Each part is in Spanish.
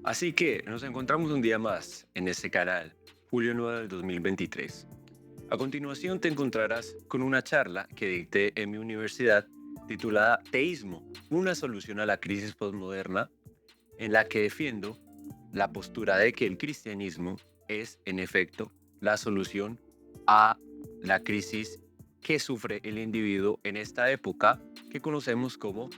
Así que nos encontramos un día más en este canal, julio 9 del 2023. A continuación te encontrarás con una charla que dicté en mi universidad titulada Teísmo, una solución a la crisis postmoderna, en la que defiendo la postura de que el cristianismo es, en efecto, la solución a la crisis que sufre el individuo en esta época que conocemos como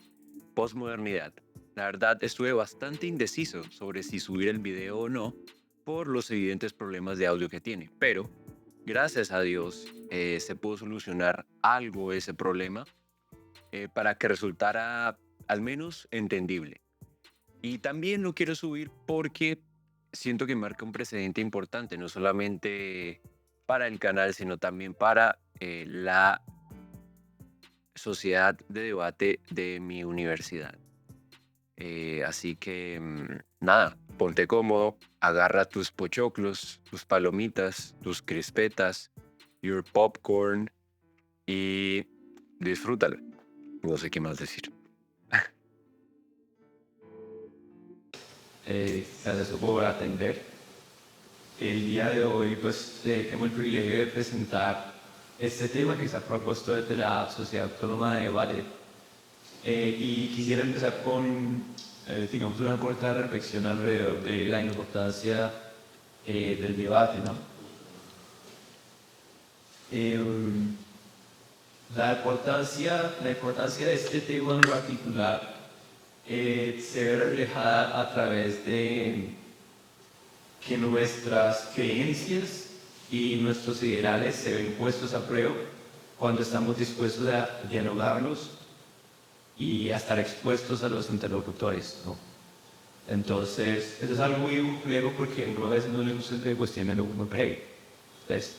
postmodernidad. La verdad, estuve bastante indeciso sobre si subir el video o no por los evidentes problemas de audio que tiene, pero gracias a Dios se pudo solucionar algo ese problema para que resultara al menos entendible. Y también lo quiero subir porque siento que marca un precedente importante, no solamente para el canal, sino también para la sociedad de debate de mi universidad. Así que nada, ponte cómodo, agarra tus pochoclos, tus palomitas, tus crispetas, your popcorn y disfrútalo. No sé qué más decir. Gracias por atender. El día de hoy pues tengo el privilegio de presentar este tema que se ha propuesto desde la Sociedad Autónoma de Valle. Y quisiera empezar con, digamos, una corta reflexión alrededor de la importancia del debate, ¿no? Eh, la importancia de este tema en particular se ve reflejada a través de que nuestras creencias y nuestros ideales se ven puestos a prueba cuando estamos dispuestos a dialogarlos y a estar expuestos a los interlocutores, ¿no? Entonces, eso es algo muy complejo porque uno a veces no le gusta que cuestionen lo que uno cree, ¿ves?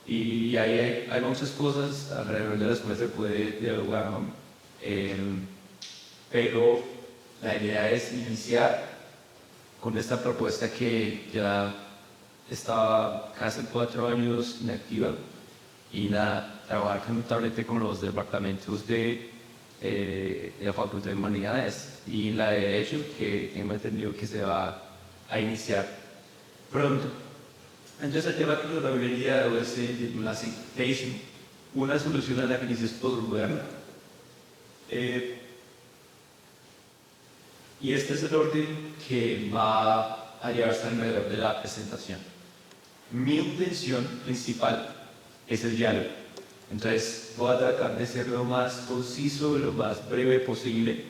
Y hay muchas cosas alrededor de las cuales se puede dialogar, ¿no? Eh, pero la idea es iniciar con esta propuesta que ya estaba casi 4 años inactiva y trabajar conjuntamente con los departamentos de la Facultad de Humanidades y la de Derecho, que tengo entendido que se va a iniciar pronto. Entonces el tema que nos debería de hoy se titula así, Teism, una solución a la crisis postmoderna. Y este es el orden que va a llevarse alrededor de la presentación. Mi intención principal es el diálogo. Entonces voy a tratar de ser lo más conciso, lo más breve posible.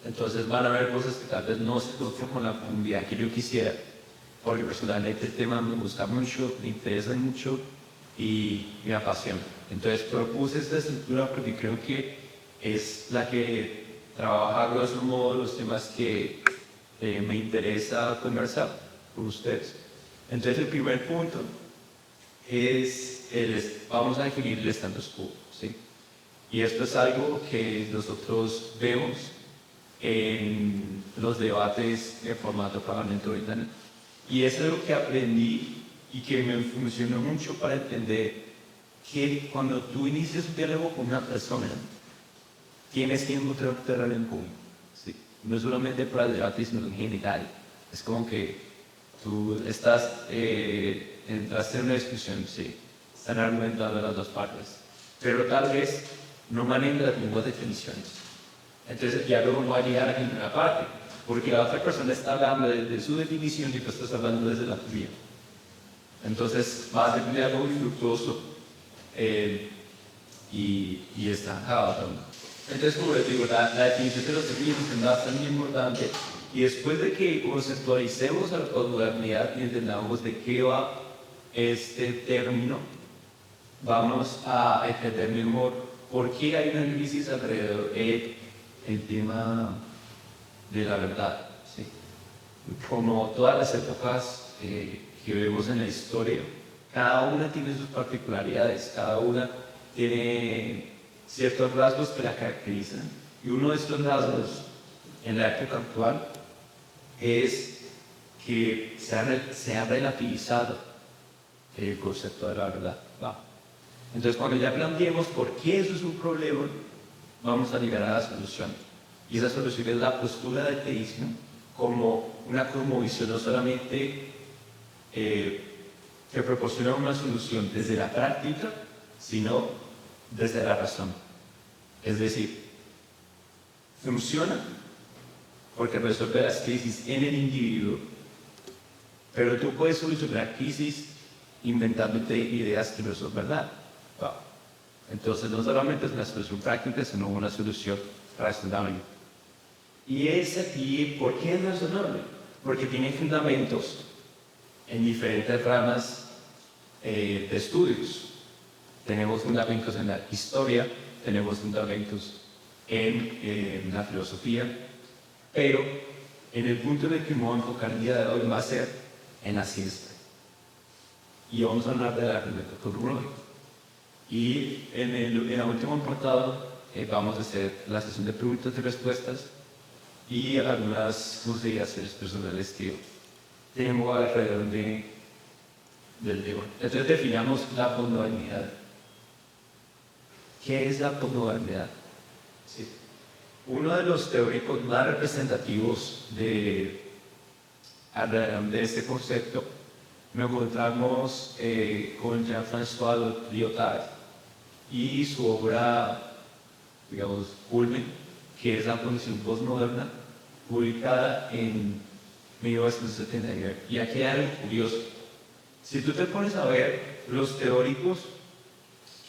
Entonces van a haber cosas que tal vez no se toquen con la profundidad que yo quisiera, porque personalmente el tema me gusta mucho, me interesa mucho y me apasiona. Entonces propuse esta estructura porque creo que es la que trabaja a grosso modo los temas que me interesa conversar con ustedes. Entonces el primer punto es, vamos a definir el status quo, ¿sí? Y esto es algo que nosotros vemos en los debates de formato parlamentario. Y es algo que aprendí y que me funcionó mucho para entender que cuando tú inicias un diálogo con una persona, tienes que encontrar en común. ¿Sí? No solamente para el debate, sino en general. Es como que tú entraste en una discusión, sí, están argumentando las dos partes, pero tal vez no manejan las mismas definiciones. Entonces el diálogo no va a llegar a ninguna parte, porque la otra persona está hablando de su definición y tú estás hablando desde la tuya. Entonces va a ser un diálogo infructuoso y está acabado. Entonces, como les digo, la definición de los términos es bastante importante. Y después de que conceptualicemos a la posmodernidad y entendamos de qué va este término, vamos a entender mejor por qué hay una crisis alrededor del tema de la verdad. ¿Sí? Como todas las épocas que vemos en la historia, cada una tiene sus particularidades, cada una tiene ciertos rasgos que la caracterizan. Y uno de estos rasgos en la época actual es que se ha relativizado el concepto de la verdad. Entonces, cuando ya planteemos por qué eso es un problema, vamos a llegar a la solución. Y esa solución es la postura del teísmo como una cosmovisión no solamente que proporciona una solución desde la práctica, sino desde la razón. Es decir, funciona porque resuelve las crisis en el individuo, pero tú puedes solucionar crisis inventándote ideas que no son verdad. Entonces no solamente es una solución práctica, sino una solución razonable. Y es aquí, ¿por qué es razonable? Porque tiene fundamentos en diferentes ramas de estudios. Tenemos fundamentos en la historia, tenemos fundamentos en la filosofía, pero en el punto en el que me voy a enfocar el día de hoy va a ser en la ciencia. Y vamos a hablar de la metodología. Y en la última portada vamos a hacer la sesión de preguntas y respuestas y algunas consideraciones personales que tengo alrededor del tema. Entonces definamos la posmodernidad. ¿Qué es la posmodernidad? Sí. Uno de los teóricos más representativos de este concepto nos encontramos con Jean-François Lyotard y su obra, digamos, culmen, que es la posición postmoderna, publicada en 1979. Y aquí hay algo curioso. Si tú te pones a ver los teóricos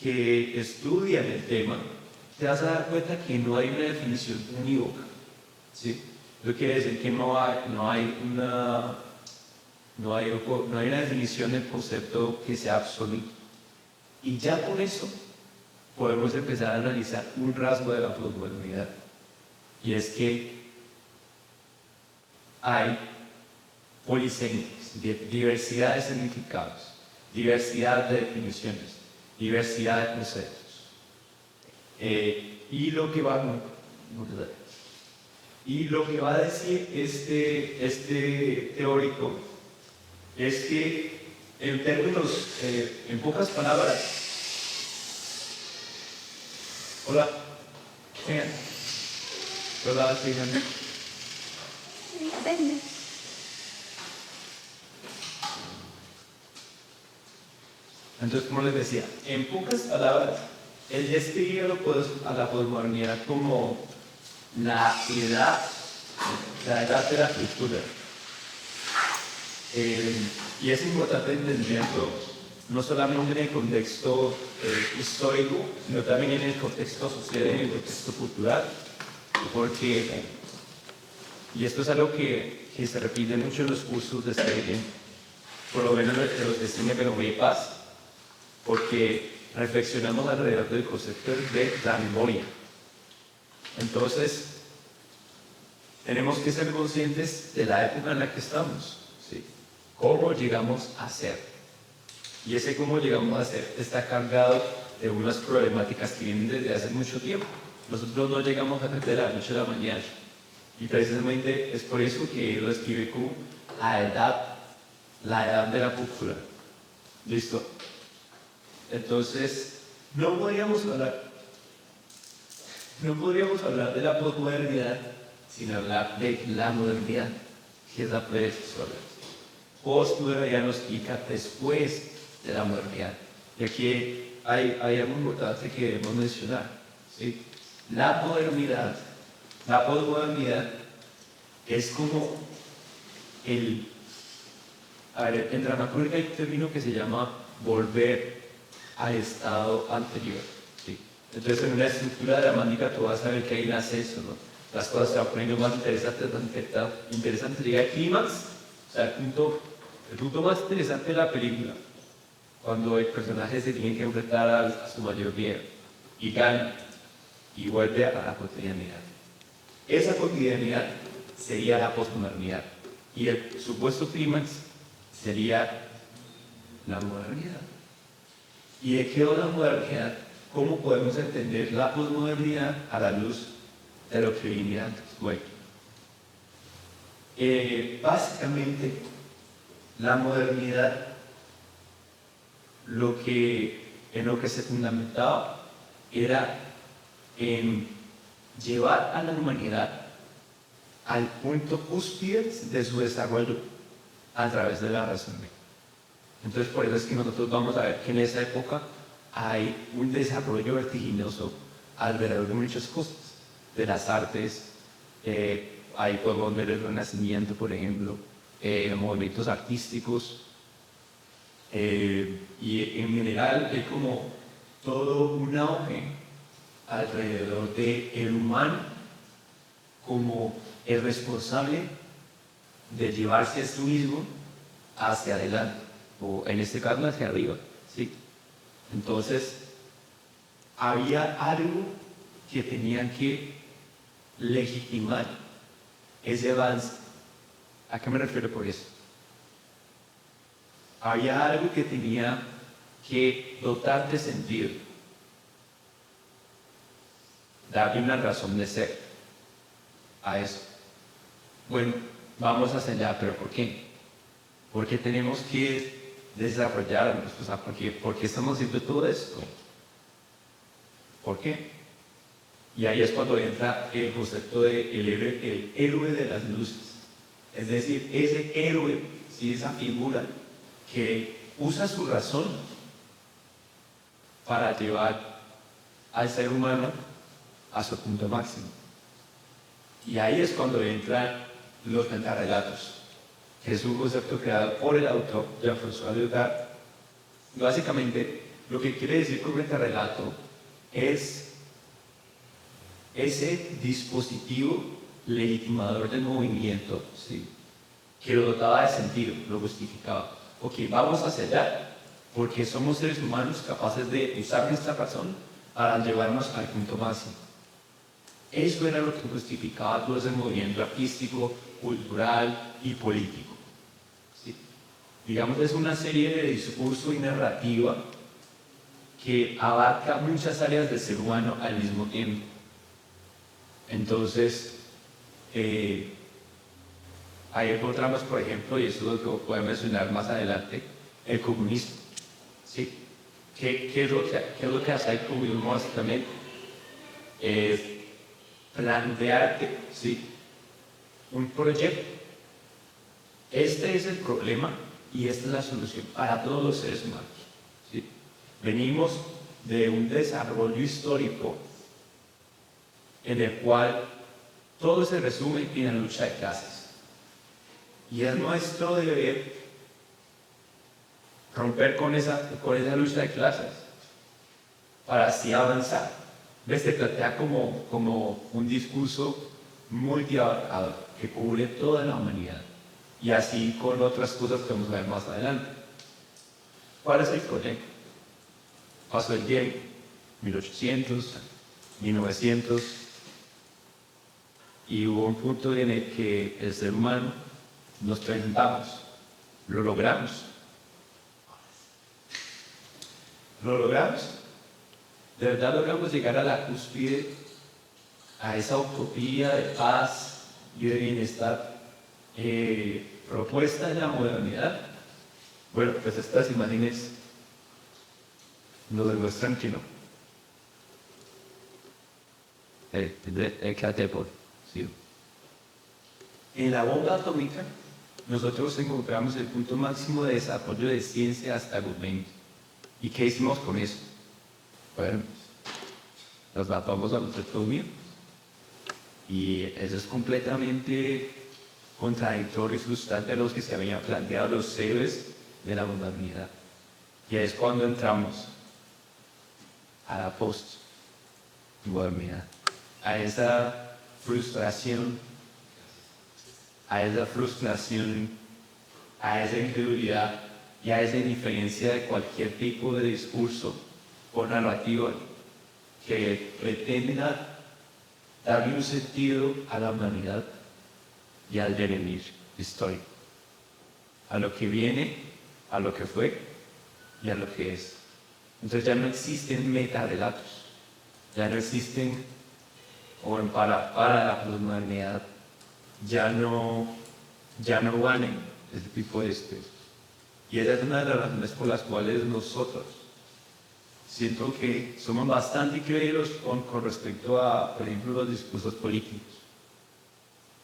que estudian el tema, te vas a dar cuenta que no hay una definición unívoca. ¿Sí? Eso quiere decir que no hay una definición del concepto que sea absoluta. Y ya por eso podemos empezar a analizar un rasgo de la posmodernidad. Y es que hay polisemias, diversidad de significados, diversidad de definiciones, diversidad de conceptos. Y lo que va a decir este teórico es que en términos, en pocas palabras, hola, hola, fíjate. Depende. Entonces, como les decía, en pocas palabras, él describe a la posmodernidad como la edad de la cultura. Y es importante entenderlo no solamente en el contexto histórico, sino también en el contexto social y en el contexto cultural, porque, y esto es algo que se repite mucho en los cursos de cine, por lo menos en los de cine, pero muy paz, porque reflexionamos alrededor del concepto de la memoria. Entonces, tenemos que ser conscientes de la época en la que estamos, ¿sí? Cómo llegamos a ser. Y ese cómo llegamos a ser está cargado de unas problemáticas que vienen desde hace mucho tiempo. Nosotros no llegamos a ser de la noche a la mañana. Y precisamente es por eso que lo escribe como la edad de la cultura. ¿Listo? Entonces, no podríamos hablar de la posmodernidad sin hablar de la modernidad, que es la predecesora. Postmodernidad nos explica después de la modernidad. Y aquí hay algo importante que debemos mencionar, ¿sí? La posmodernidad es como en dramaturgia hay un término que se llama volver al estado anterior. ¿Sí? Entonces, en una estructura dramática tú vas a ver que hay un ascenso, ¿no? Las cosas se van poniendo más interesantes. Llega el clímax, o sea, el punto más interesante de la película, cuando el personaje se tiene que enfrentar a su mayor miedo y gana y vuelve a la cotidianidad. Esa cotidianidad sería la posmodernidad y el supuesto clímax sería la modernidad. ¿Y de qué va la modernidad? ¿Cómo podemos entender la posmodernidad a la luz de lo que viene antes? Bueno, básicamente la modernidad en lo que se fundamentaba era en llevar a la humanidad al punto cúspide de su desarrollo a través de la razón. Entonces, por eso es que nosotros vamos a ver que en esa época hay un desarrollo vertiginoso alrededor de muchas cosas, de las artes, ahí podemos ver el Renacimiento, por ejemplo, movimientos artísticos, y en general es como todo un auge alrededor del humano como el responsable de llevarse a sí mismo hacia adelante, o en este caso hacia arriba, ¿sí? Entonces, había algo que tenían que legitimar ese avance. ¿A qué me refiero por eso? Había algo que tenía que dotar de sentido, darle una razón de ser a eso. Bueno, vamos hacia allá, pero ¿por qué? Porque tenemos que desarrollarnos, o sea, ¿por qué estamos haciendo todo esto? ¿Por qué? Y ahí es cuando entra el concepto de el héroe de las luces. Es decir, ese héroe, ¿sí? Esa figura que usa su razón para llevar al ser humano a su punto máximo. Y ahí es cuando entran los metarrelatos, que es un concepto creado por el autor Jean-François Lyotard. Básicamente, lo que quiere decir con metarrelato es ese dispositivo legitimador del movimiento, ¿sí? Que lo dotaba de sentido, lo justificaba. Ok, vamos hacia allá, porque somos seres humanos capaces de usar nuestra razón para llevarnos al punto máximo. Eso era lo que justificaba todo ese movimiento artístico, cultural y político. ¿Sí? Digamos, es una serie de discurso y narrativa que abarca muchas áreas del ser humano al mismo tiempo. Entonces, ahí encontramos, por ejemplo, y eso es lo que voy a mencionar más adelante, el comunismo. ¿Sí? ¿Qué es lo que hace el comunismo básicamente? Es plantearte, ¿sí?, un proyecto. Este es el problema y esta es la solución para todos los seres humanos. ¿Sí? Venimos de un desarrollo histórico en el cual todo se resume en la lucha de clases. Y es nuestro deber romper con esa lucha de clases para así avanzar. ¿Ves? Se plantea como un discurso multiabarcador que cubre toda la humanidad. Y así con otras cosas que vamos a ver más adelante. ¿Cuál es el problema? Pasó el tiempo, 1800, 1900, y hubo un punto en el que el ser humano nos presentamos, lo logramos. ¿Lo logramos? De verdad logramos llegar a la cúspide, a esa utopía de paz y de bienestar propuesta en la modernidad. Bueno, pues estas imágenes nos demuestran que no. Sí. En la bomba atómica, nosotros encontramos el punto máximo de desarrollo de ciencia hasta el momento. ¿Y qué hicimos con eso? Bueno, nos matamos a los atomios. Y eso es completamente contradictorio y frustrante a los que se habían planteado los héroes de la modernidad. Y es cuando entramos a la post-modernidad, a esa frustración, a esa incredulidad y a esa indiferencia de cualquier tipo de discurso o narrativa que pretenda darle un sentido a la humanidad y al devenir histórico, a lo que viene, a lo que fue y a lo que es. Entonces ya no existen metarrelatos, ya no existen, o para la humanidad, ya no valen ese tipo de especies. Y esa es una de las razones por las cuales nosotros siento que somos bastante creídos con respecto a, por ejemplo, los discursos políticos,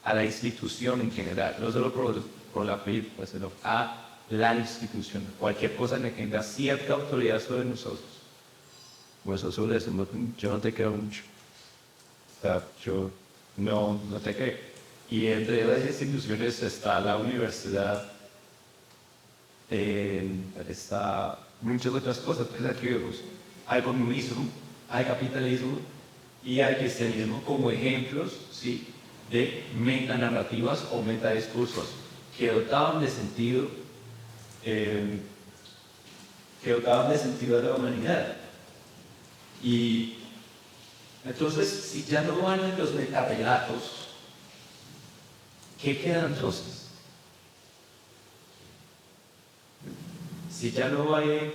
a la institución en general, no solo por la política, sino a la institución, cualquier cosa que tenga cierta autoridad sobre nosotros. Pues eso le decimos, yo no te creo mucho. O sea, yo no te creo. Y entre las instituciones está la universidad, está muchas otras cosas. Pues aquí vemos, hay comunismo, hay capitalismo y hay cristianismo como ejemplos, ¿sí?, de metanarrativas o metadiscursos que dotaban de sentido, a la humanidad. Y entonces, si ya no van en los metarrelatos, ¿qué queda entonces? Si ya no hay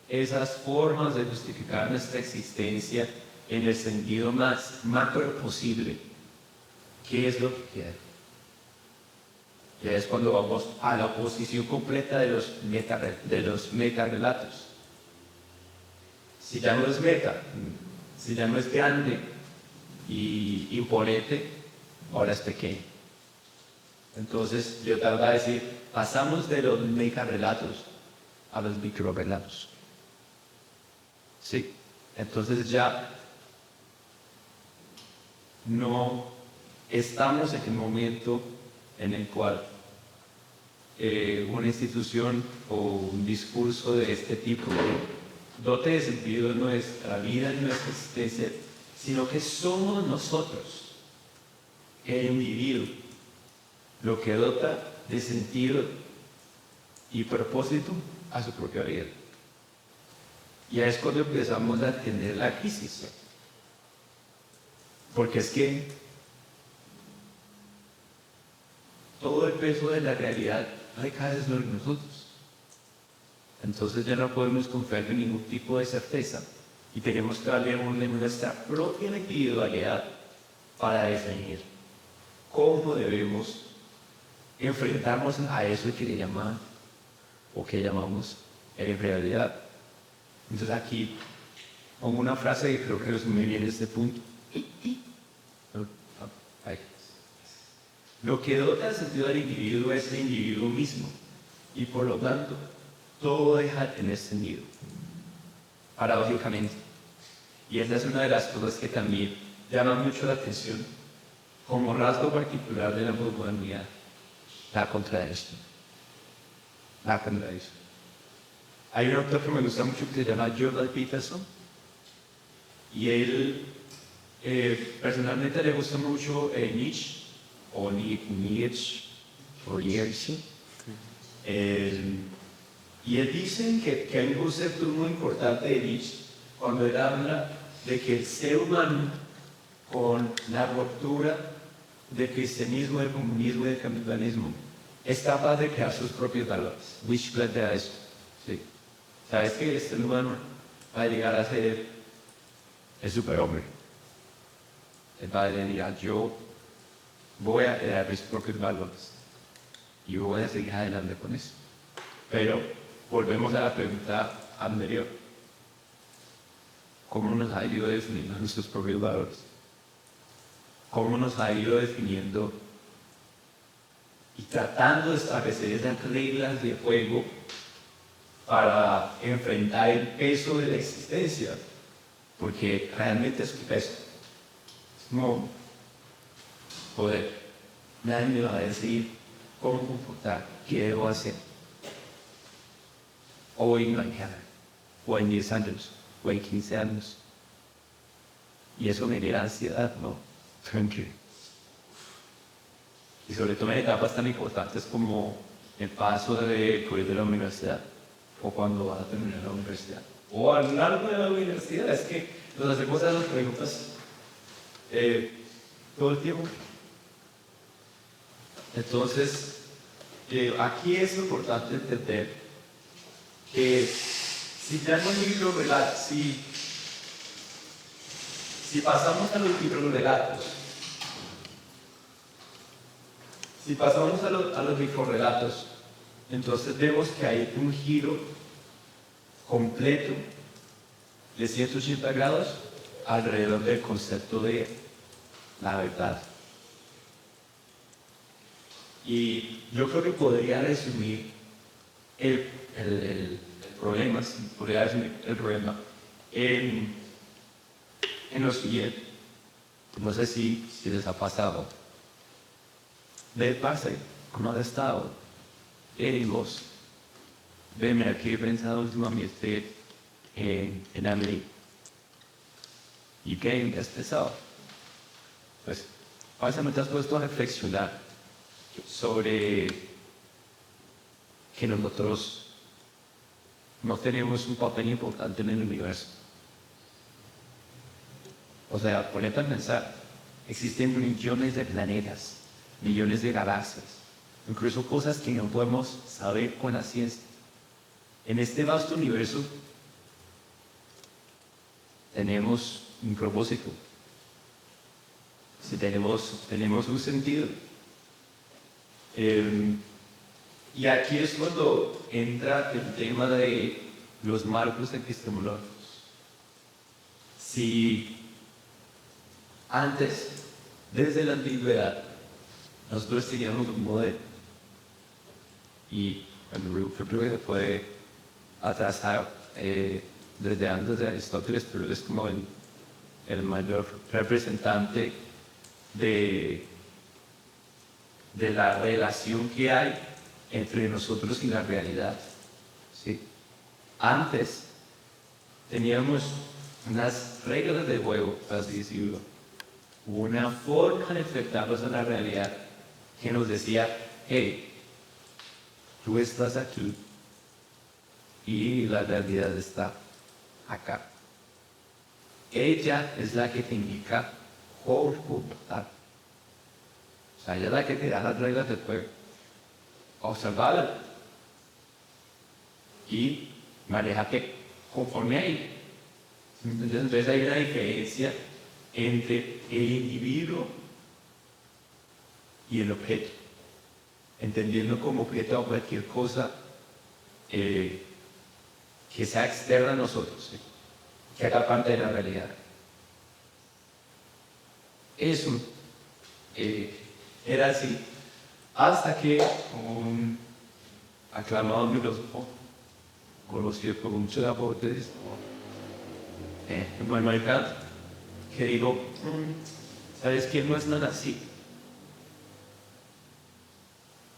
esas formas de justificar nuestra existencia en el sentido más macro posible, ¿qué es lo que queda? Ya es cuando vamos a la oposición completa de los metarrelatos. Si ya no es meta, si ya no es grande y imponente, ahora es pequeño. Entonces, yo te voy a decir, pasamos de los metarrelatos a los microrelatos. Sí, entonces ya no estamos en el momento en el cual una institución o un discurso de este tipo dote de sentido nuestra vida y nuestra existencia, sino que somos nosotros, el individuo, lo que dota de sentido y propósito a su propia vida. Y ahí es cuando empezamos a entender la crisis. Porque es que todo el peso de la realidad recae sobre nosotros. Entonces ya no podemos confiar en ningún tipo de certeza y tenemos que darle nuestra propia individualidad para definir cómo debemos enfrentarnos a eso que le llaman o que llamamos realidad. Entonces aquí pongo una frase que creo que resume bien este punto. Lo que dota el sentido del individuo es el individuo mismo y por lo tanto todo deja de tener sentido, paradójicamente. Y esa es una de las cosas que también llama mucho la atención como rasgo particular de la modernidad, la contradicción. La contradicción. Hay un autor que me gusta mucho que se llama Jordan Peterson y él personalmente le gusta mucho Nietzsche o Nietzsche o Nietzsche. Y él dice que hay un concepto muy importante de Nietzsche cuando él habla de que el ser humano, con la ruptura del cristianismo, del comunismo y del capitalismo, es capaz de crear sus propios valores. Nietzsche plantea eso. Sí. ¿Sabes que el ser humano va a llegar a ser el superhombre? Él va a decir, yo voy a crear mis propios valores y yo voy a seguir adelante con eso. Pero volvemos a la pregunta anterior. ¿Cómo nos ha ido definiendo nuestros propios valores? ¿Cómo nos ha ido definiendo y tratando de establecer esas reglas de juego para enfrentar el peso de la existencia? Porque realmente es un peso. No poder. Nadie me va a decir cómo comportar, qué debo hacer. Hoy, mañana, o en 10 años, o en 15 años. Y eso me genera ansiedad, ¿no? Tranquilo. Y sobre todo en etapas tan importantes como el paso del colegio de la universidad, o cuando vas a terminar la universidad, o a lo largo de la universidad. Es que nos hacemos esas preguntas todo el tiempo. Entonces, aquí es importante entender que si ya no hay microrelatos, si pasamos a los microrelatos, si pasamos a los microrelatos, entonces vemos que hay un giro completo de 180 grados alrededor del concepto de la verdad. Y yo creo que podría resumir el problema, si podría resumir el problema en lo siguiente. No sé si les ha pasado. De pase, ¿cómo has estado? Vos, veme aquí, he pensado últimamente en Amelie. ¿Y qué has pensado? Pues, básicamente has puesto a reflexionar sobre que nosotros no tenemos un papel importante en el universo. O sea, ponete a pensar, existen millones de planetas, millones de galaxias, incluso cosas que no podemos saber con la ciencia. En este vasto universo tenemos un propósito, si tenemos un sentido. Y aquí es cuando entra el tema de los marcos epistemológicos. Si antes, desde la antigüedad, nosotros teníamos un modelo y yo creo que se puede atrasar desde antes de Aristóteles, pero es como el mayor representante de la relación que hay entre nosotros y la realidad. ¿Sí? Antes teníamos unas reglas de juego, así decirlo, una forma de enfrentarnos a la realidad que nos decía, hey, tú estás aquí y la realidad está acá. Ella es la que te indica cómo comportar. O sea, ella es la que te da las reglas del juego. Observarla y manejate conforme a ella. Entonces hay una diferencia entre el individuo y el objeto, entendiendo como objeto a cualquier cosa que sea externa a nosotros, ¿sí? Que haga parte de la realidad. Eso era así, hasta que un aclamado filósofo, conocido por muchos aportes, Immanuel Kant, que digo, ¿sabes qué? No es nada así.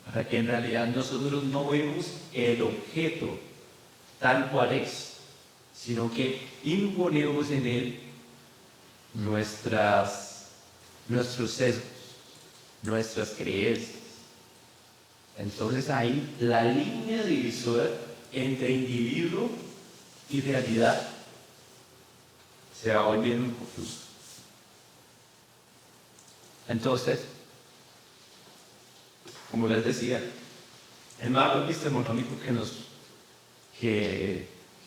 Para que en realidad nosotros no vemos el objeto tal cual es, sino que imponemos en él nuestros sesgos, nuestras creencias. Entonces ahí la línea divisora entre individuo y realidad se va volviendo un confuso. Entonces, como les decía, el marco epistemológico que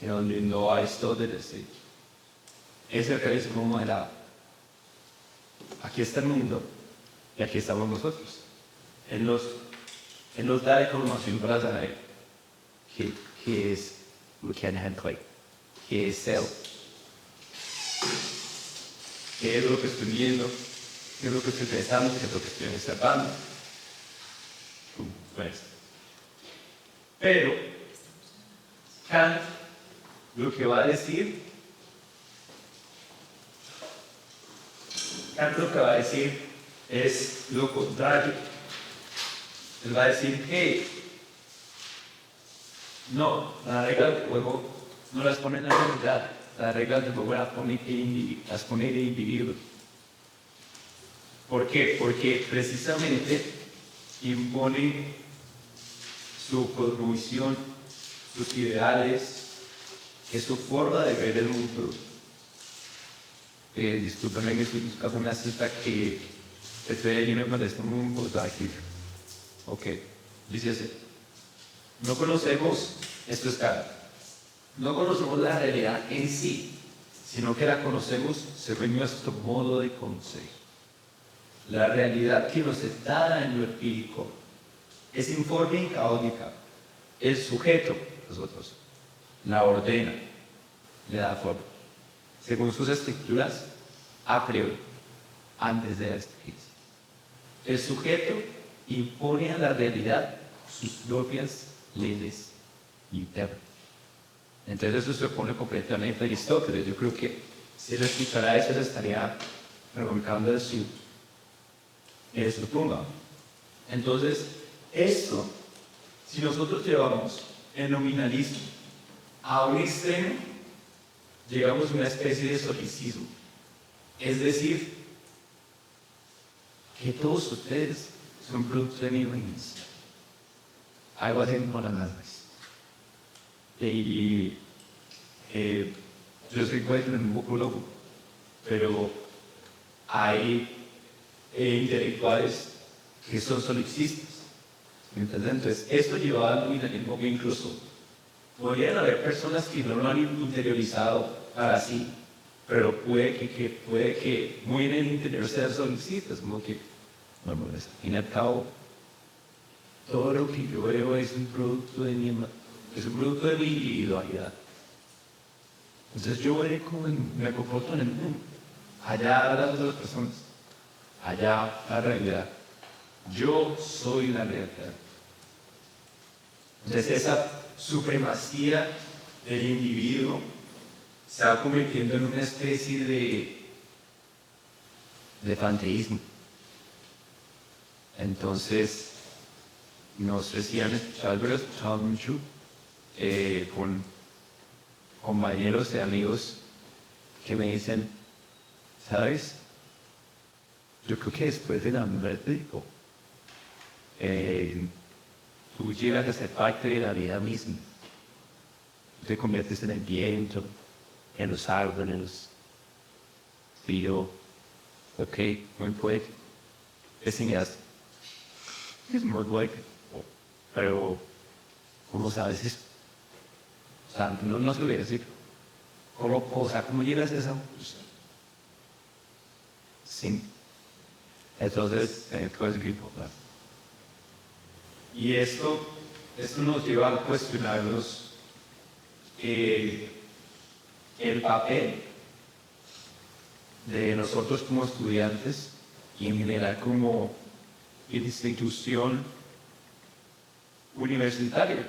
nos brindó Aristóteles, ¿sí? Es el realismo moderado. Aquí está el mundo y aquí estamos nosotros. Él nos da información para saber qué es lo que hay, qué es él, qué es lo que estoy viendo, qué es lo que estoy pensando, qué es lo que estoy observando. Pues. Pero Kant lo que va a decir, es lo contrario. Él va a decir, hey, no, las reglas del juego no las pone la realidad, las reglas del juego las pone el individuo. ¿Por qué? Porque precisamente impone su cosmovisión, sus ideales, es su forma de ver el mundo. Discúlpame que estoy buscando una cita que estoy leyendo y me parece muy importante. Ok, dice así. No conocemos, esto es Kant, no conocemos la realidad en sí, sino que la conocemos según nuestro modo de conocer. La realidad que nos es dada en lo empírico es informe y caótica. El sujeto, nosotros, la ordena, le da forma. según sus estructuras, a priori, antes de la experiencia. El sujeto impone a la realidad sus propias leyes internas. Entonces eso se opone completamente a Aristóteles. Yo creo que si él escuchara eso, se estaría revolcando en su tumba. Entonces, esto, si nosotros llevamos el nominalismo a un extremo, llegamos a una especie de solicismo. Es decir, que todos ustedes son producto de mi reinicio. Algo así como las almas. Y yo soy un poco loco, pero hay intelectuales que son solicistas. Entonces, esto lleva al nominalismo que incluso podrían haber personas que no lo han interiorizado para sí, pero puede que muy en el interior sean solicistas, como que, bueno, al fin y al cabo, todo lo que yo veo es un producto de mi individualidad. Entonces yo veré cómo me comporto en el mundo. Allá las otras personas, allá la realidad. Yo soy la realidad. Entonces esa supremacía del individuo se va convirtiendo en una especie de panteísmo. Entonces, no sé si han escuchado, pero he escuchado mucho con compañeros y amigos que me dicen, ¿sabes? Yo creo que después de la muerte, tú llegas a ser parte de la vida misma. Te conviertes en el viento, en los árboles. Y yo, ok, muy poético. Es muy poético. Pero, ¿cómo sabes eso? O sea, no se lo voy a decir. ¿Cómo llegas a esa conclusión? Sí. Entonces, cosas que importan. Y esto nos lleva a cuestionarnos el papel de nosotros como estudiantes y en general como institución universitaria.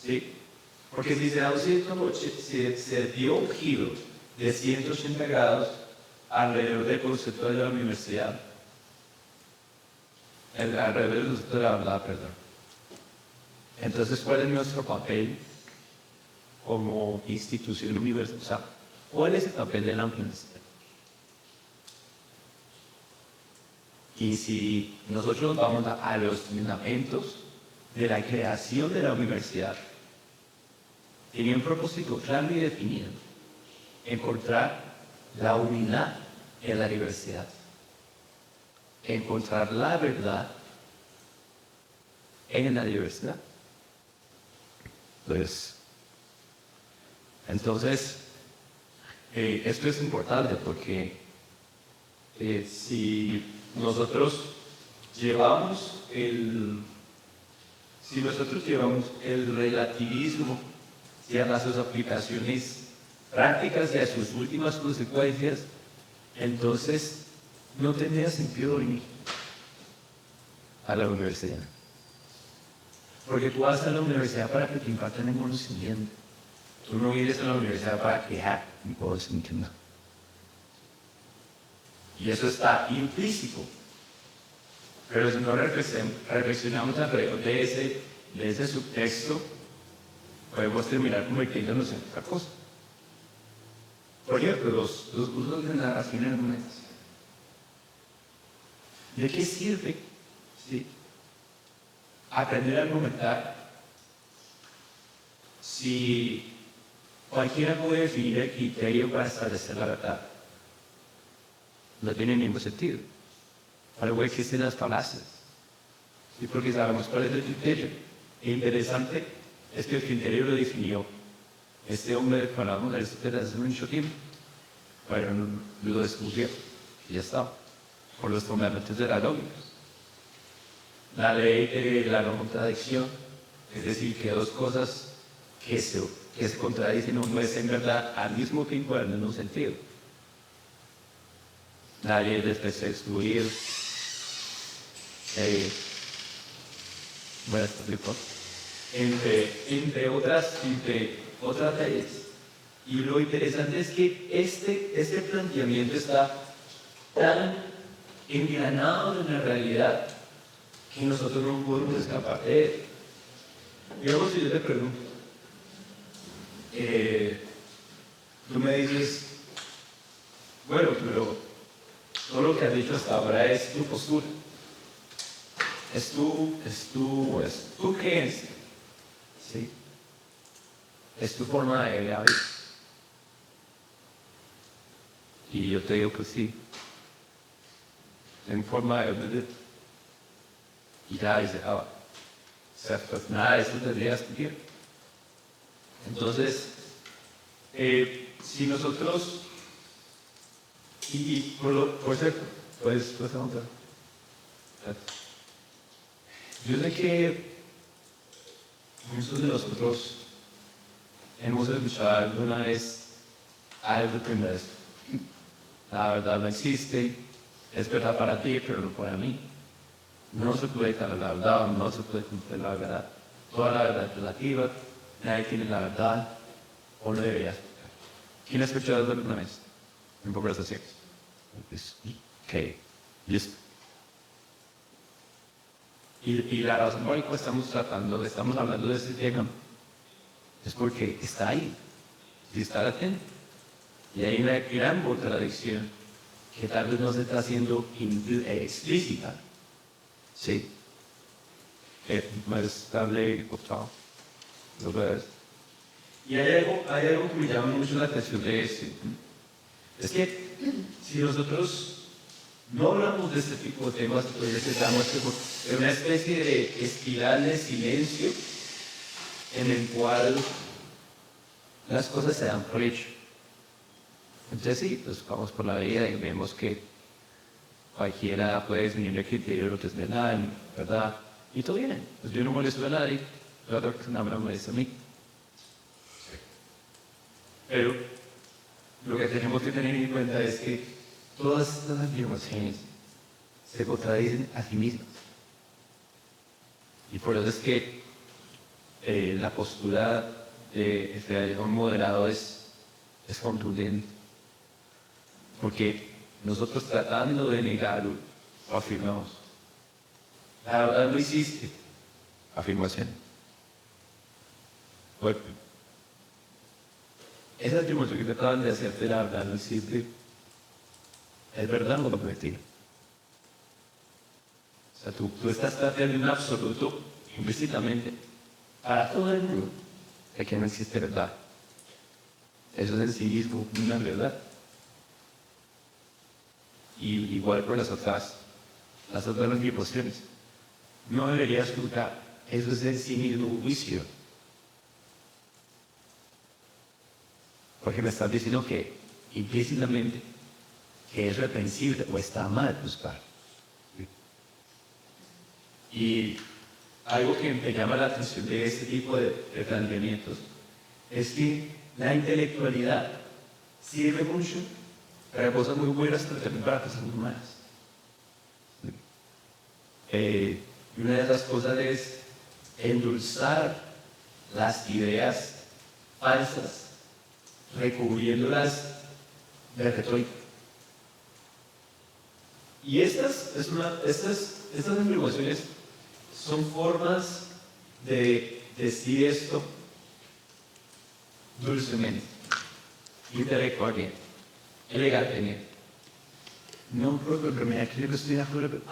¿Sí? Porque si se da se dio un giro de 180 grados alrededor del concepto de la universidad, alrededor del concepto de la verdad, perdón. Entonces, ¿cuál es nuestro papel como institución universal? O sea, ¿cuál es el papel de la universidad? Y si nosotros vamos a los fundamentos de la creación de la universidad, tenía un propósito claro y definido: encontrar la unidad en la diversidad, encontrar la verdad en la diversidad. Entonces, esto es importante porque si nosotros llevamos el relativismo a sus aplicaciones prácticas y a sus últimas consecuencias, entonces no tendría sentido venir a la universidad. Porque tú vas a la universidad para que te impartan el conocimiento. Tú no vienes a la universidad para quejar mi conocimiento. Y eso está implícito. Pero si no reflexionamos alrededor de ese subtexto, podemos terminar convirtiéndonos en otra cosa. Por ejemplo, los cursos de narración y argumentación. ¿De qué sirve? ¿Sí? Aprender a argumentar si cualquiera puede definir el criterio para establecer la verdad. No tiene ningún sentido. Algo existen las falacias. ¿Sí? Porque sabemos cuál es el criterio. E interesante es que el criterio lo definió este hombre del que hablamos de Aristóteles hace mucho tiempo. Pero lo descubrió y ya está. Por los fundamentos de la lógica. La ley de la no contradicción, es decir, que dos cosas que se que se contradicen no es en verdad al mismo tiempo en un sentido. Nadie después de excluir, bueno, entre otras leyes. Y lo interesante es que este planteamiento está tan engranado en la realidad que nosotros no podemos escapar de él. Digamos, si yo te pregunto, tú me dices, bueno, pero todo lo que has dicho hasta ahora es tu postura. ¿Tú qué es? ¿Sí? Es tu forma de ver la vida. Y yo te digo que sí. En forma de ver. Y ya dice, o sea, pues nada de eso tendría sentido. Entonces, si nosotros, y por cierto, puedes preguntar. Yo sé que muchos de nosotros hemos escuchado alguna vez algo que no es, la verdad no existe, es verdad para ti, pero no para mí. No se puede dar la verdad, no se puede cumplir la verdad. Toda la verdad es relativa, nadie tiene la verdad, o no debería. ¿Quién ha escuchado eso alguna vez? En conversaciones. Ok, listo. Y la razón por la cual estamos hablando de este tema, es porque está ahí, y está latente. Y hay una gran contradicción que tal vez no se está haciendo explícita. Sí. Más estable, optado. ¿Lo ves? Y hay algo que me llama mucho la atención de este. Es que si nosotros no hablamos de este tipo de temas, entonces estamos en una especie de espiral de silencio en el cual las cosas se dan por hecho. Entonces sí, pues vamos por la vida y vemos que cualquiera puede definir el criterio que es verdad, ¿verdad? Y todo bien, pues yo no molesto a nadie, la otra persona me molesta a mí. Pero lo que tenemos que tener en cuenta es que todas estas afirmaciones se contradicen a sí mismas. Y por eso es que la postura de federalismo moderado es contundente. Porque nosotros tratando de negarlo, lo afirmamos. La verdad no existe. Afirmación. Bueno, esa afirmación que trataban de hacerte, la verdad no existe. ¿Es verdad o no es mentira? O sea, tú estás tratando un absoluto implícitamente para todo el mundo de que no existe verdad. Eso es en sí mismo una verdad. Y igual con las otras afirmaciones. No deberías juzgar. Eso es en sí mismo un juicio. Porque me estás diciendo que implícitamente que es reprensible o está mal juzgar. Y algo que me llama la atención de este tipo de planteamientos es que la intelectualidad sirve mucho para cosas muy buenas, pero también para cosas muy malas. Y una de esas cosas es endulzar las ideas falsas, recubriéndolas de retórica. Y estas afirmaciones son formas de decir esto dulcemente, intelectualmente, elegantemente. No, pero me da que yo estoy de acuerdo, pero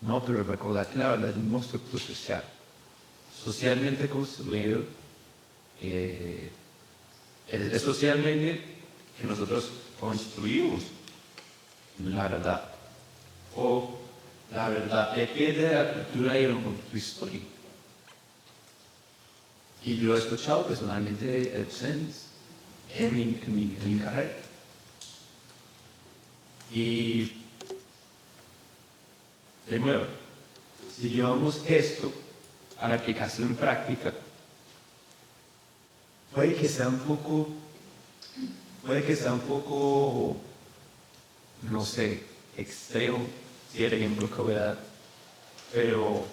no, pero recordar que la verdad es un monstruo social, socialmente construido, es socialmente que nosotros construimos la verdad. O la verdad depende de la cultura y el contexto histórico. Y yo he escuchado personalmente docentes en mi carrera. Y de nuevo, si llevamos esto a la aplicación práctica, puede que sea un poco, no sé, extremo, si el ejemplo que voy a dar, pero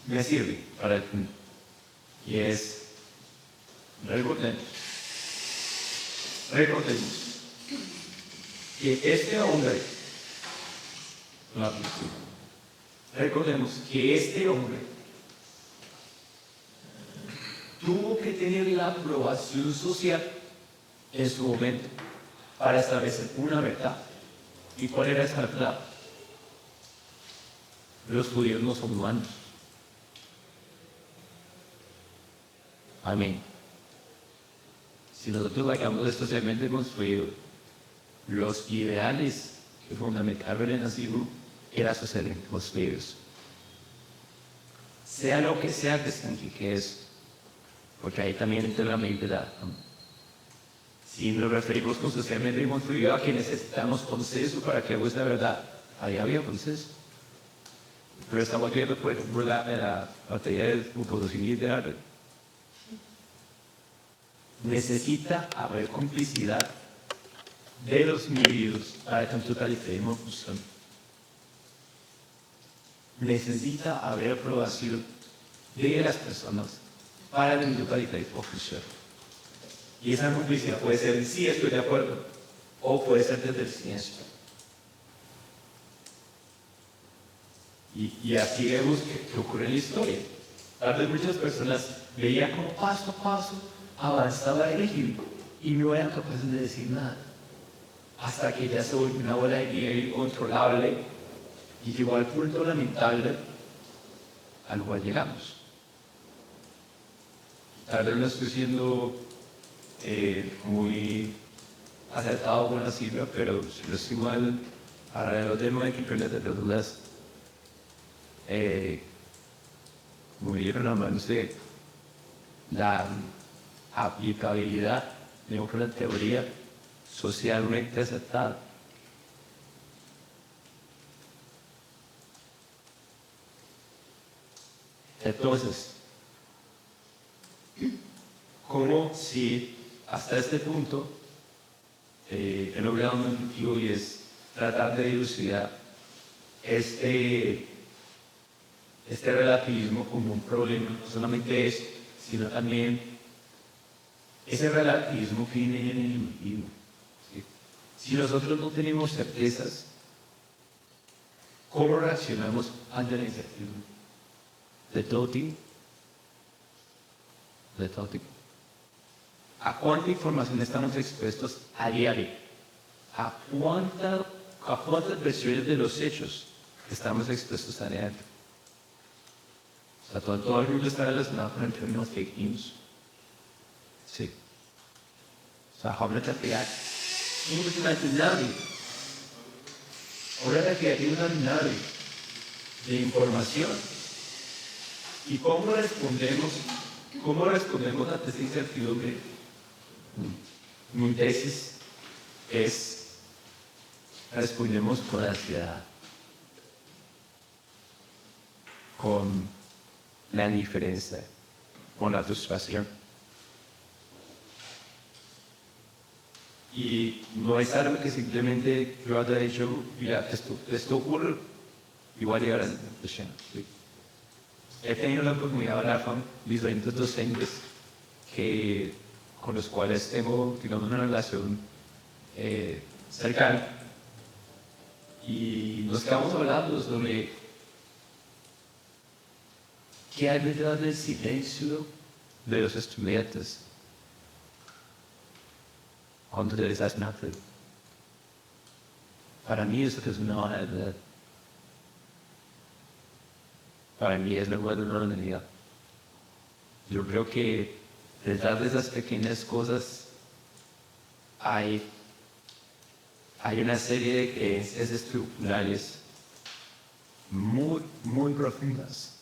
me sirve para el punto. Y es, recordemos que este hombre, tuvo que tener la aprobación social en su momento para establecer una verdad. ¿Y cuál era esa verdad? Los judíos no son humanos. Amén. Si nosotros hagamos esto, realmente hemos construido los ideales que fundamentaron el nazismo, era socialmente construidos. Sea lo que sea que signifique eso, porque ahí también entra la medida. Si nos referimos con socialmente construido a que necesitamos consenso para que algo sea verdad, ahí había consenso. Pero estamos viendo, por ejemplo, la batalla del fotosíntesis de arte. Necesita haber complicidad de los individuos para que un totalitarismo funcione. Necesita haber aprobación de las personas para que un totalitarismo funcione. Y esa complicidad puede ser sí, estoy de acuerdo, o puede ser desde el silencio. Y así vemos que ocurre en la historia. Tal vez muchas personas veían como paso a paso avanzaba el régimen y no eran capaces de decir nada. Hasta que ya se volvió una bola de nieve incontrolable y llegó al punto lamentable al cual llegamos. Tal vez no estoy siendo muy acertado con la cifra, pero si no estoy mal, alrededor de 9 millones de personas murieron a manos de la aplicabilidad de una teoría socialmente aceptada. Entonces, como si hasta este punto he logrado un objetivo y es tratar de dilucidar este relativismo como un problema, no solamente es, sino también ese relativismo que viene en el individuo. ¿Sí? Si nosotros no tenemos certezas, ¿cómo reaccionamos ante la incertidumbre? De todo tipo. De todo tipo. ¿A cuánta información estamos expuestos a diario? ¿A cuántas versiones de los hechos estamos expuestos a diario? O sea, todo el mundo está relacionado con el término fake news. Sí. O sea, ahora te pegar. Ahora te pegar una nave de información. ¿Y cómo respondemos ante esa incertidumbre? Mi tesis es, respondemos con ansiedad, con la indiferencia, con la frustración. Y no es algo que simplemente yo haya dicho, mira, esto ocurre, igual llegará a la conclusión. ¿Sí? He tenido la oportunidad de hablar con diferentes docentes con los cuales tengo, digamos, una relación cercana. Y nos quedamos hablando sobre qué hay detrás del silencio de los estudiantes cuando te les hacen hacer. Para mí eso es una verdad. Para mí es la normalidad. Yo creo que detrás de esas pequeñas cosas hay una serie de creencias estructurales muy, muy profundas.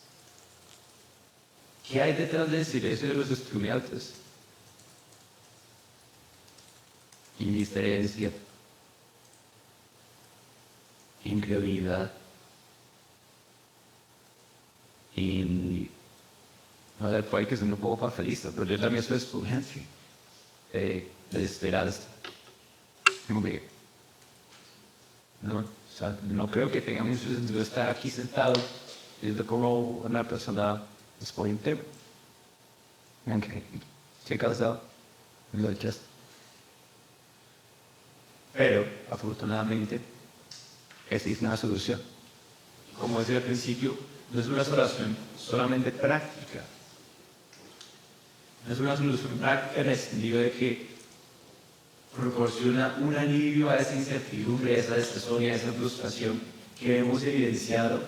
¿Qué hay detrás del silencio de los estudiantes? Indiferencia, incredulidad y No, puede que sea un poco fatalista, pero yo también soy estudiante de esperanza. Como que, no, o sea, no creo que tenga mucho sentido estar aquí sentado viendo como una persona disponible. Okay. Check us out. Lo just. Pero, afortunadamente, esa es una solución. Como decía al principio, no es una solución solamente práctica. No es una solución práctica en el sentido de que proporciona un alivio a esa incertidumbre, a esa desazón y a esa frustración que hemos evidenciado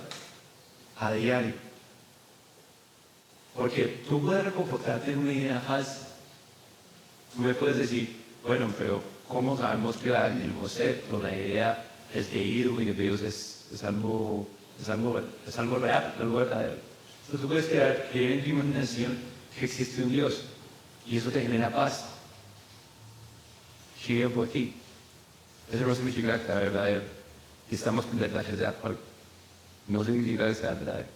a diario. Porque tú puedes reconfortarte en una idea falsa. Tú me puedes decir, bueno, pero ¿cómo sabemos que el concepto, la idea es de ídolo y de Dios es algo real, algo verdadero? Entonces tú puedes creer en tu imaginación que existe un Dios y eso te genera paz. Sigue por ti. Eso no significa que sea verdadero. Y estamos completamente de acuerdo. No significa que sea verdadero.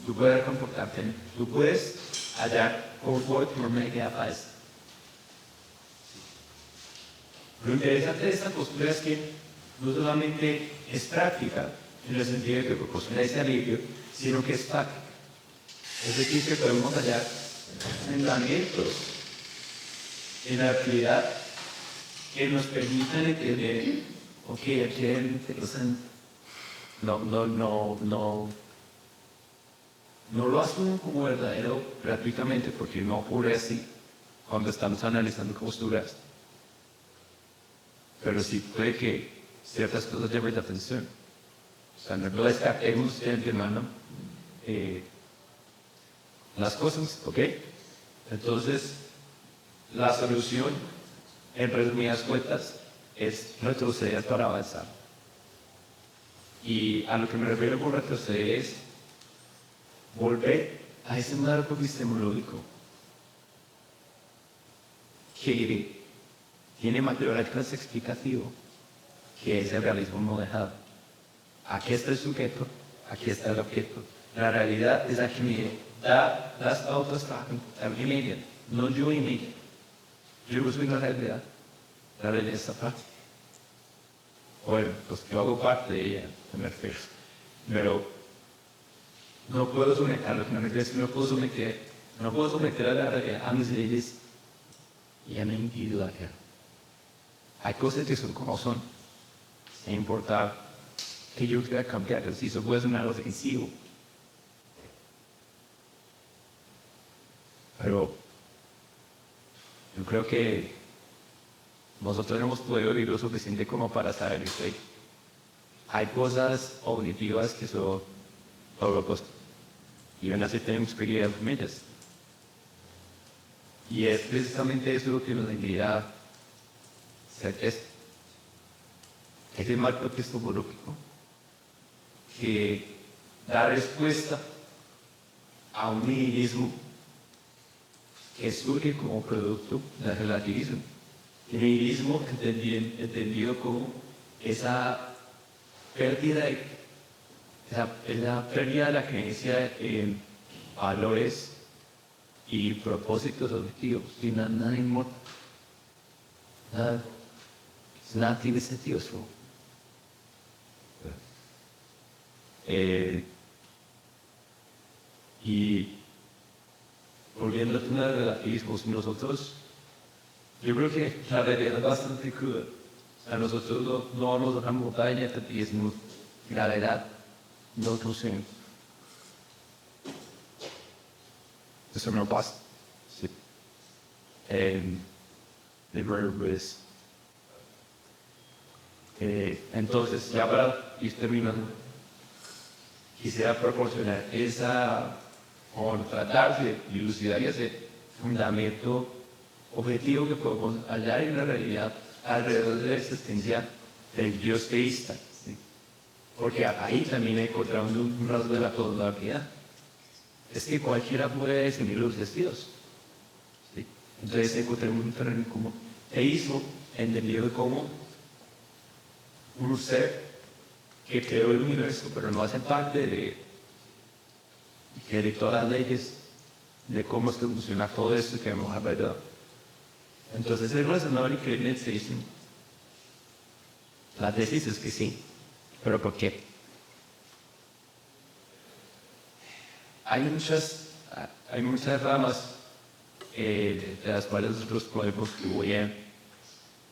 Tú puedes comportarte, tú puedes hallar confort por medio de paz. Lo interesante de esta postura es que no solamente es práctica, en el sentido de que proporciona ese alivio, sino que es práctica. Es decir, que podemos hallar fundamentos en la actividad que nos permitan entender, ok, aquí hay algo interesante. No lo asumo como verdadero gratuitamente porque no ocurre así cuando estamos analizando posturas. Pero sí puede que ciertas cosas llamen la atención. O sea, no lo descartemos de antemano las cosas, ¿ok? Entonces, la solución, en resumidas cuentas, es retroceder para avanzar. Y a lo que me refiero con retroceder es volver a ese marco epistemológico que tiene mayor alcance explicativo, que es el realismo moderado. Aquí está el sujeto, aquí está el objeto. La realidad es la que me da las pautas para computar mi media, no yo y media. Yo soy la realidad está parte. Bueno, pues yo hago parte de ella, me refiero. Pero no puedo someterlo, no puedo someter a la realidad a mis leyes y a mi individualidad. Hay cosas que son como son, sin importar que yo quiera cambiar, si eso puede sonar ofensivo. Pero yo creo que nosotros hemos podido vivir lo suficiente como para saber que hay cosas objetivas que son locos y aún así tenemos que lidiar con ellas. Y es precisamente eso lo que nos impide ser ese marco epistemológico que da respuesta a un nihilismo que surge como producto del relativismo. El nihilismo entendido como esa pérdida de la creencia en valores y propósitos objetivos. Y nada importa. Nada tiene sentido. Y volviendo al tema del relativismo, nosotros, yo creo que la realidad es bastante cruda. O sea, nosotros no vamos a una montaña de relativismo. La verdad, no lo sé. Eso no pasa. Sí. Pues, entonces, ya para ir terminando, quisiera proporcionar o tratar de dilucidar ese fundamento objetivo que podemos hallar en la realidad alrededor de la existencia del Dios teísta. ¿Sí? Porque ahí también he encontrado un rasgo de la totalidad. Es que cualquiera puede definir los Dios. ¿Sí? Entonces encontramos un terreno como teísmo, entendido como un ser que creó el universo, pero no hace parte de que de todas las leyes de cómo se funciona todo esto que hemos hablado. Entonces el razonador increíble se dice, la tesis es que sí, pero ¿por qué? Hay muchas ramas de las cuales nosotros podemos que voy a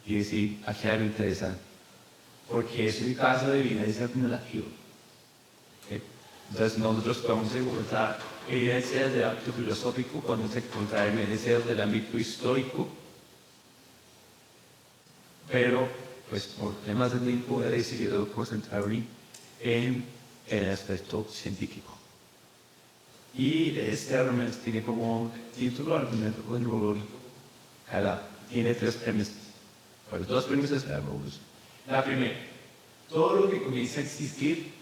decir aquí algo interesante, porque es un caso de evidencia acumulativa. Entonces nosotros podemos encontrar evidencias del ámbito filosófico, podemos encontrar evidencias del ámbito histórico, pero pues por temas de tiempo he decidido concentrarme en el aspecto científico. Y este argumento tiene como título argumento cronológico. Tiene 3 premisas. Pues 2 premisas veamos. La primera, todo lo que comienza a existir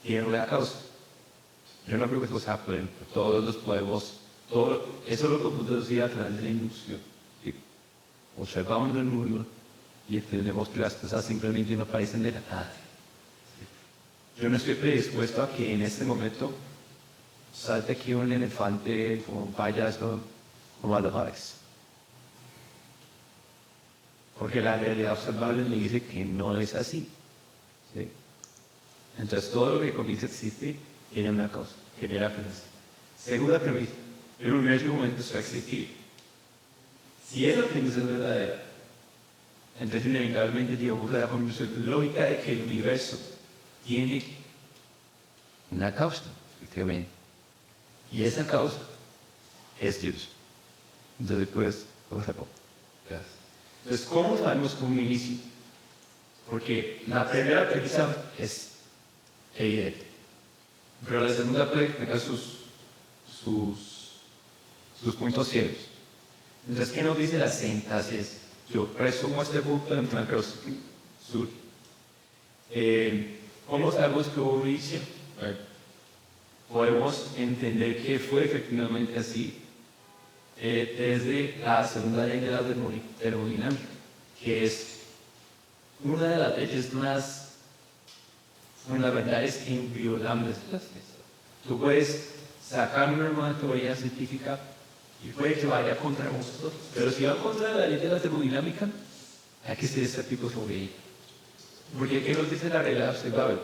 tiene una causa. Yo no creo que esto sea pleno. Todos los podemos, eso es lo que podemos decir a través de la inducción. ¿Sí? Observamos el mundo y entendemos que las cosas simplemente no parecen de la nada. ¿Sí? Yo no estoy predispuesto a que en este momento salte aquí un elefante como un payaso como a los aves. Porque la realidad observable me dice que no es así. ¿Sí? Entonces todo lo que comienza a existir tiene una causa, genera premisa. Segunda premisa, el universo en un momento va a existir. Si esa premisa es verdadera, entonces inevitablemente llegamos a la conclusión lógica de que el universo tiene una causa, efectivamente. Y esa causa es Dios. Entonces, pues, vamos a ver. Entonces, ¿cómo sabemos cómo inicia? Porque la primera premisa es evidente, pero la segunda puede tener sus puntos ciegos. Entonces, ¿qué nos dice la sintaxis? Yo resumo este punto en Franco Sur. ¿Cómo sabemos que hubo inicio? Podemos entender que fue efectivamente así desde la segunda ley de la termodinámica, que es una de las leyes más fundamentales e inviolables. Tú puedes sacar una nueva teoría científica y puede que vaya contra vosotros, pero si va contra la ley de la termodinámica, hay que ser escéptico sobre ella. Porque ¿qué nos dice la realidad observable?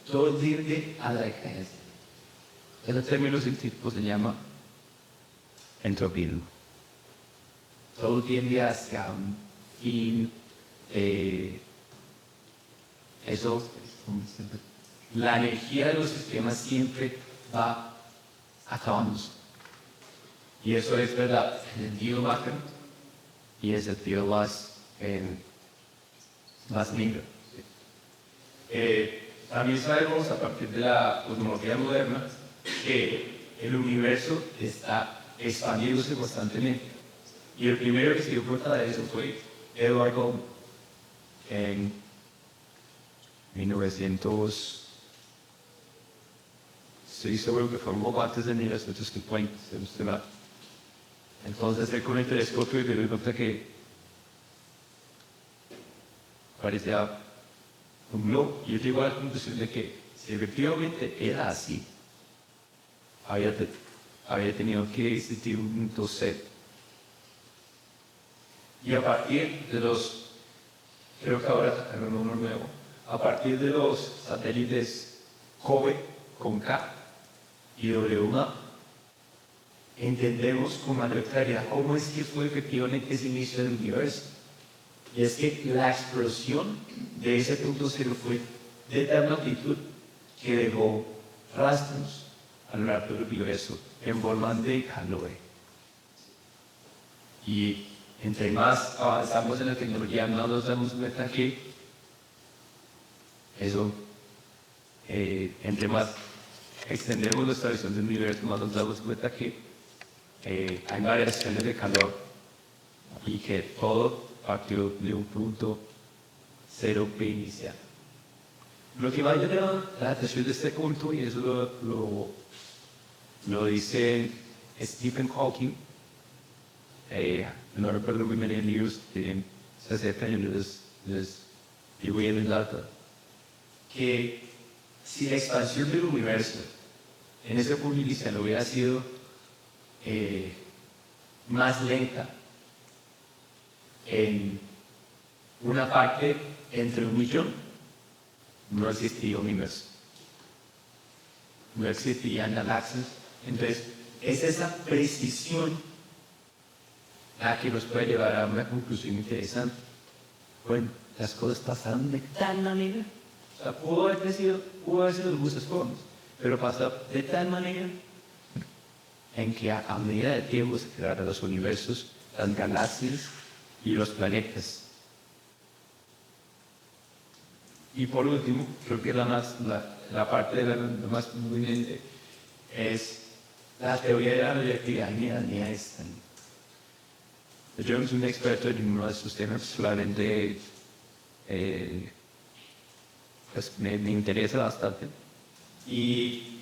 Todo tiende a la decadencia. En los términos científicos se llama entropía. Todo tiende hacia un fin. La energía de los sistemas siempre va acabándose. Y eso es verdad en el sentido macro y en el sentido más negro. También sabemos a partir de la cosmología moderna que el universo está expandiéndose constantemente. Y el primero que se dio cuenta de eso fue Edward Goldman en 1900. Estoy seguro que fue un poco antes de 1950. Entonces él con el telescopio y dio cuenta que parecía un globo. Y él llegó a la conclusión de que si efectivamente era así, había tenido que existir un punto cero. Y a partir de creo que ahora sacaron uno nuevo, a partir de los satélites COBE con K y WMA, entendemos con mayor claridad cómo es que fue efectivamente ese inicio del universo. Y es que la explosión de ese punto cero fue de tal magnitud que dejó rastros a lo largo del universo en forma de calor. Y entre más avanzamos en la tecnología, más nos damos cuenta que eso, entre más extendemos nuestra visión del universo, más nos damos cuenta que hay variaciones de calor y que todo partió de un punto cero inicial. Lo que va a llamar la atención de este punto, y eso lo dice Stephen Hawking, no recuerdo muy bien libros de 60 años, les voy a dar que si la expansión del universo en ese punto inicial hubiera sido más lenta en una parte entre 1.000.000, no existía universo, no existían galaxias. Entonces, es esa precisión la que nos puede llevar a una conclusión interesante. Bueno, las cosas pasaron de tal manera, o sea, pudo haber sido de muchas formas, pero pasó de tal manera en que a medida del tiempo se crearon los universos, las galaxias y los planetas. Y por último, creo que la parte de la más prominente es la teoría de la relatividad general de Einstein. Yo no soy un experto en uno de estos temas, solamente pues me interesa bastante. Y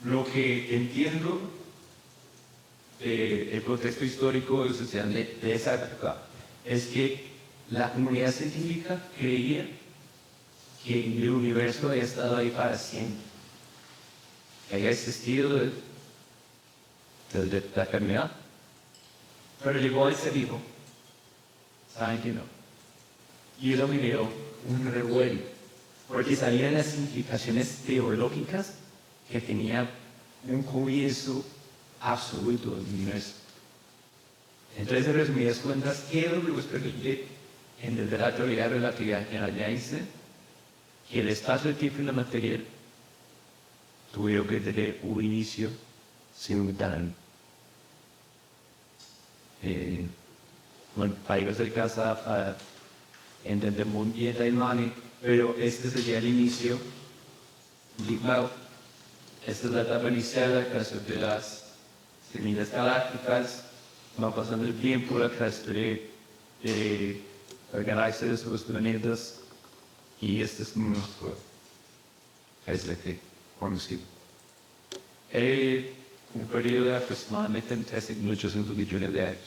lo que entiendo del contexto histórico y social de esa época es que la comunidad científica creía que el universo había estado ahí para siempre, que había existido desde la eternidad. Pero llegó ese dijo, ¿saben que no? Y eso me dio un revuelo, porque salían las implicaciones teológicas que tenía un comienzo absoluto del universo. Entonces, en resumidas cuentas, ¿qué es lo que nos permite entender la teoría de la relatividad general de Einstein? Que el espacio, el tiempo y la materia tuvieron que tener un inicio simultáneo. Bueno, para ellos se alcanza a entender muy bien la imagen, pero este sería el inicio. Y claro, esta es la etapa inicial de la creación de las semillas galácticas. Va pasando el tiempo, la creación de galaxias, los planetas, y este es nuestro conocido. Un periodo de aproximadamente 13.800 millones de años.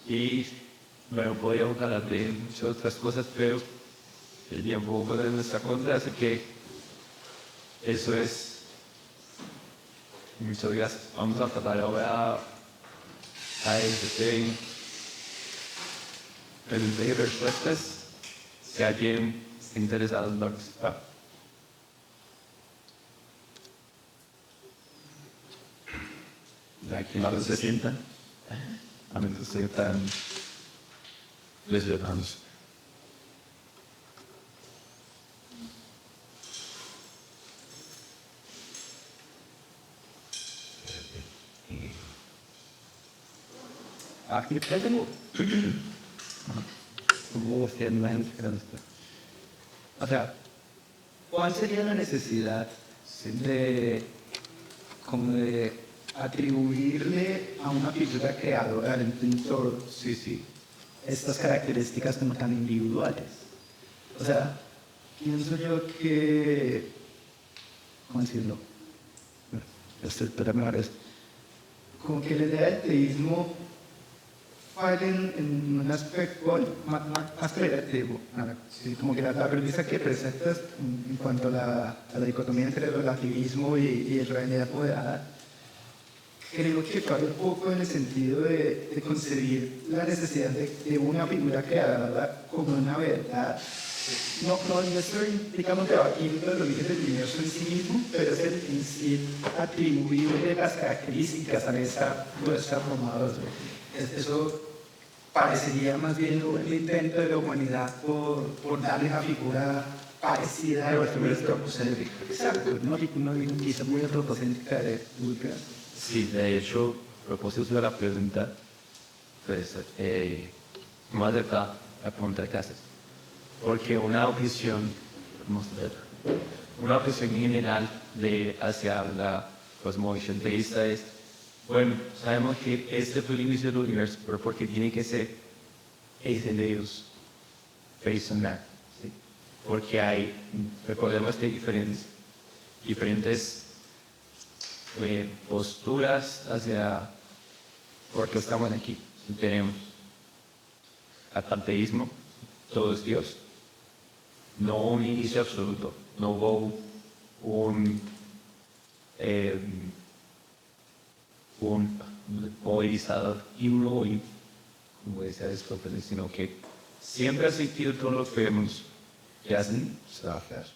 Y bueno, podríamos hablar de muchas otras cosas, pero el tiempo puede nuestra contra, así que eso es. Muchas gracias. Vamos a tratar ahora a este de respuestas, si alguien está interesado en participar. Aquí no se sientan, a menos que están lesionados. Aquí tengo. O sea, ¿cuál sería la necesidad de atribuirle a una figura creadora del pintor estas características como tan individuales? O sea, pienso yo que, ¿cómo decirlo? Como que la idea del teísmo falla en un aspecto más creativo. Como que la premisa que presentas en cuanto a la dicotomía entre el relativismo y el realidad moderada, creo que falla un poco en el sentido de concebir la necesidad de una figura creadora como una verdad. No estoy, digamos, debatiendo el origen del universo en sí mismo, pero es en sí atribuirle las características a esa fuerza formada. Eso parecería más bien un intento de la humanidad por darle una figura parecida a nuestro concepto. Exacto, no quizá muy antropocéntrica de Vulcan. Sí, de hecho, a propósito de la pregunta, pues, más de la pregunta que haces. Porque una objeción general hacia la cosmovisión teísta es, bueno, sabemos que este fue el inicio del universo, pero porque tiene que ser ese Dios, based on that, ¿sí? Porque recordemos que hay diferentes posturas hacia por qué estamos aquí. Tenemos ateísmo, todo es Dios. No un inicio absoluto, no hubo un eh, un movilizador y un lobby, como decía Aristóteles, sino que siempre ha existido todos los fenómenos que hacen trabajar.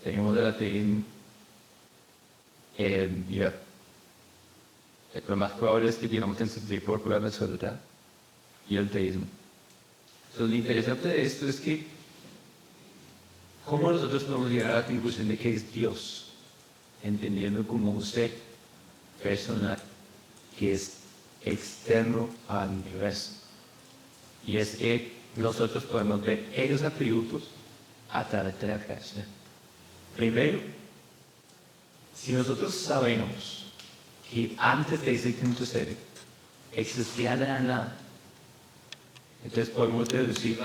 Tenemos el ateísmo, lo más probable es que tengamos que sustituir por pura absoluta y el teísmo. Entonces, lo interesante de esto es que cómo nosotros podemos llegar a la conclusión de que es Dios, entendiendo como un ser personal que es externo al universo. Y es que nosotros podemos ver esos atributos a través de la creación. Primero, si nosotros sabemos que antes de ese quinto ser existía la nada, entonces podemos deducir